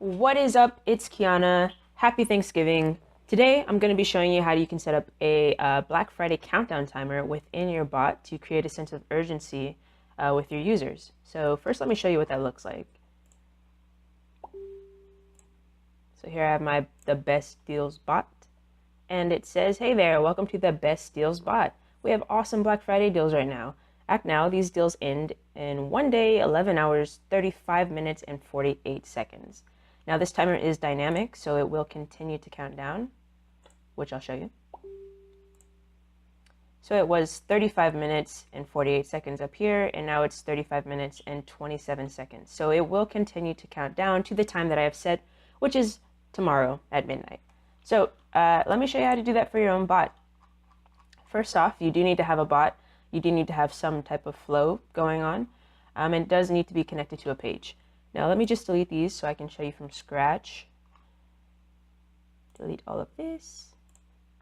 What is up? It's Kiana. Happy Thanksgiving. Today I'm going to be showing you how you can set up a Black Friday countdown timer within your bot to create a sense of urgency with your users. So first let me show you what that looks like. So here I have the Best Deals bot, and it says, hey there, welcome to the Best Deals bot. We have awesome Black Friday deals right now. Act now, these deals end in 1 day, 11 hours, 35 minutes, and 48 seconds. Now this timer is dynamic, so it will continue to count down, which I'll show you. So it was 35 minutes and 48 seconds up here, and now it's 35 minutes and 27 seconds. So it will continue to count down to the time that I have set, which is tomorrow at midnight. So let me show you how to do that for your own bot. First off, you do need to have a bot. You do need to have some type of flow going on. And it does need to be connected to a page. Now let me just delete these so I can show you from scratch. Delete all of this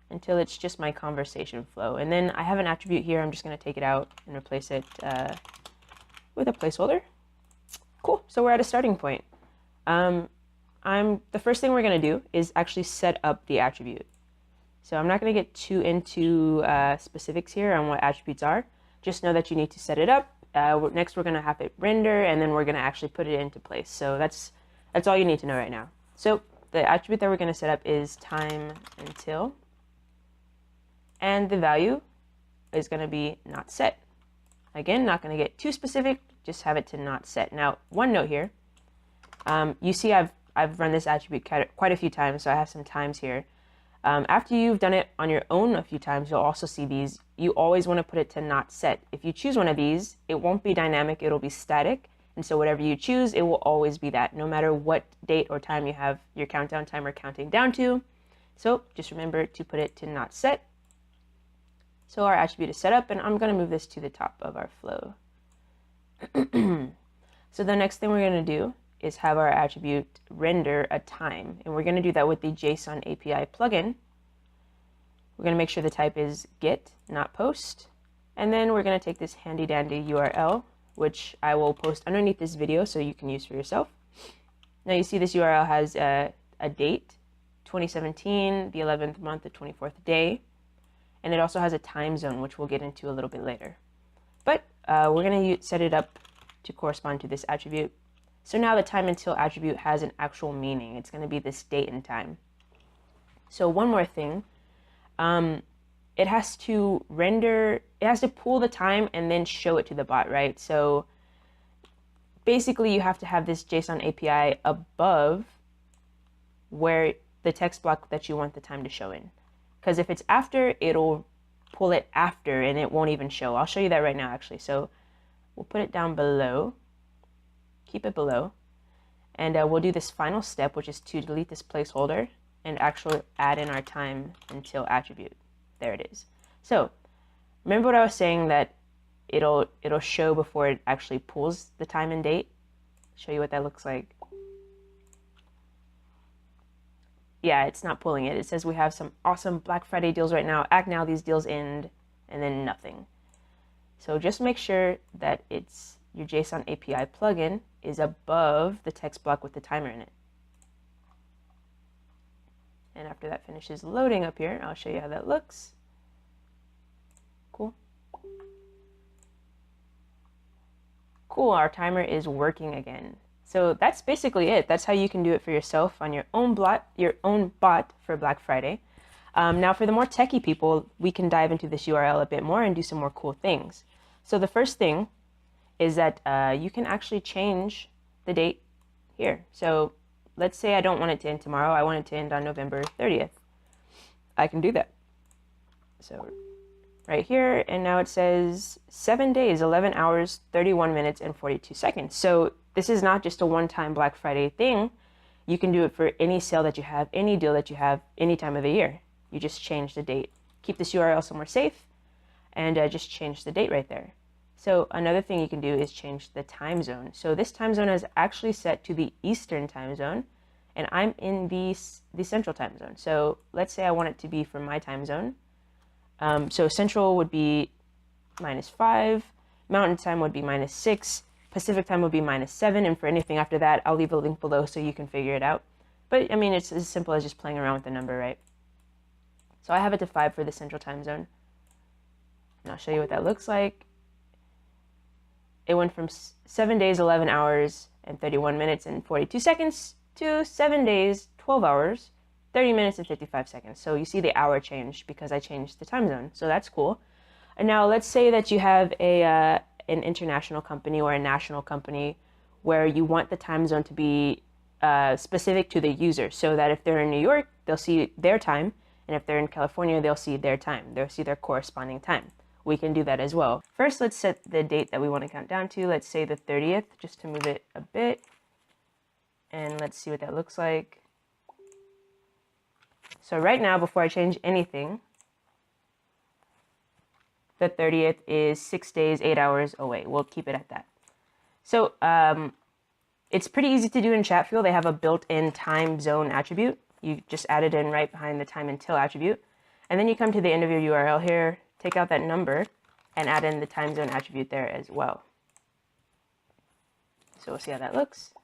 until it's just my conversation flow. And then I have an attribute here. I'm just going to take it out and replace it with a placeholder. Cool. So we're at a starting point. The first thing we're going to do is actually set up the attribute. So I'm not going to get too into specifics here on what attributes are. Just know that you need to set it up. Next, we're going to have it render, and then we're going to actually put it into place. So that's all you need to know right now. So the attribute that we're going to set up is time until, and the value is going to be not set. Again, not going to get too specific. Just have it to not set. Now, one note here. You see, I've run this attribute quite a few times, so I have some times here. After you've done it on your own a few times, you'll also see these. You always want to put it to not set. If you choose one of these, it won't be dynamic, it'll be static. And so whatever you choose, it will always be that, no matter what date or time you have your countdown timer counting down to. So just remember to put it to not set. So our attribute is set up, and I'm going to move this to the top of our flow. So the next thing we're going to do is have our attribute render a time. And we're going to do that with the JSON API plugin. We're going to make sure the type is get, not post. And then we're going to take this handy dandy URL, which I will post underneath this video so you can use for yourself. Now you see this URL has a date, 2017, the 11th month, the 24th day. And it also has a time zone, which we'll get into a little bit later. But we're going to set it up to correspond to this attribute. So now the time until attribute has an actual meaning. It's going to be this date and time. So one more thing, it has to pull the time and then show it to the bot, right? So basically you have to have this JSON API above where the text block that you want the time to show in. Because if it's after, it'll pull it after and it won't even show. I'll show you that right now, actually. So we'll put it down below. Keep it below, and we'll do this final step, which is to delete this placeholder and actually add in our time until attribute. There it is. So remember what I was saying, that it'll show before it actually pulls the time and date. Show you what that looks like. Yeah, it's not pulling it. It says we have some awesome Black Friday deals right now. Act now, these deals end, and then nothing. So just make sure that your JSON API plugin is above the text block with the timer in it. And after that finishes loading up here, I'll show you how that looks. Cool. Cool, our timer is working again. So that's basically it. That's how you can do it for yourself on your own bot for Black Friday. Now for the more techie people, we can dive into this URL a bit more and do some more cool things. So the first thing is that you can actually change the date here. So let's say I don't want it to end tomorrow. I want it to end on November 30th. I can do that. So right here, and now it says 7 days, 11 hours, 31 minutes, and 42 seconds. So this is not just a one-time Black Friday thing. You can do it for any sale that you have, any deal that you have, any time of the year. You just change the date. Keep this URL somewhere safe, and just change the date right there. So another thing you can do is change the time zone. So this time zone is actually set to the Eastern time zone, and I'm in the Central time zone. So let's say I want it to be for my time zone. So Central would be -5, Mountain time would be -6, Pacific time will be -7, and for anything after that, I'll leave a link below so you can figure it out. But I mean, it's as simple as just playing around with the number, right? So I have it to 5 for the central time zone. And I'll show you what that looks like. It went from 7 days, 11 hours, and 31 minutes and 42 seconds to 7 days, 12 hours, 30 minutes and 55 seconds. So you see the hour change because I changed the time zone. So that's cool. And now let's say that you have an international company or a national company where you want the time zone to be specific to the user, so that if they're in New York, they'll see their time, and if they're in California, they'll see their time. They'll see their corresponding time. We can do that as well. First, let's set the date that we want to count down to. Let's say the 30th, just to move it a bit. And let's see what that looks like. So right now, before I change anything, the 30th is 6 days, 8 hours away. We'll keep it at that. So it's pretty easy to do in Chatfuel. They have a built-in time zone attribute. You just add it in right behind the time until attribute. And then you come to the end of your URL here, take out that number, and add in the time zone attribute there as well. So we'll see how that looks.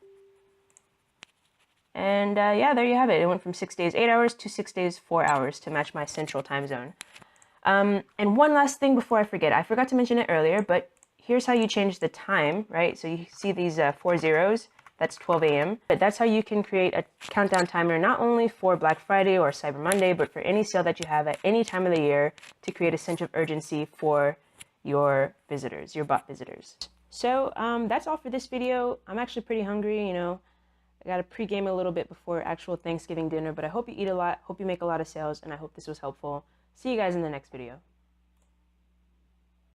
And yeah, there you have it. It went from 6 days, 8 hours to 6 days, 4 hours to match my central time zone. And one last thing before I forget. I forgot to mention it earlier, but here's how you change the time, right? So you see these 4 zeros, that's 12 a.m. But that's how you can create a countdown timer, not only for Black Friday or Cyber Monday, but for any sale that you have at any time of the year to create a sense of urgency for your visitors, your bot visitors. So that's all for this video. I'm actually pretty hungry, you know. I got to pregame a little bit before actual Thanksgiving dinner, but I hope you eat a lot, hope you make a lot of sales, and I hope this was helpful. See you guys in the next video.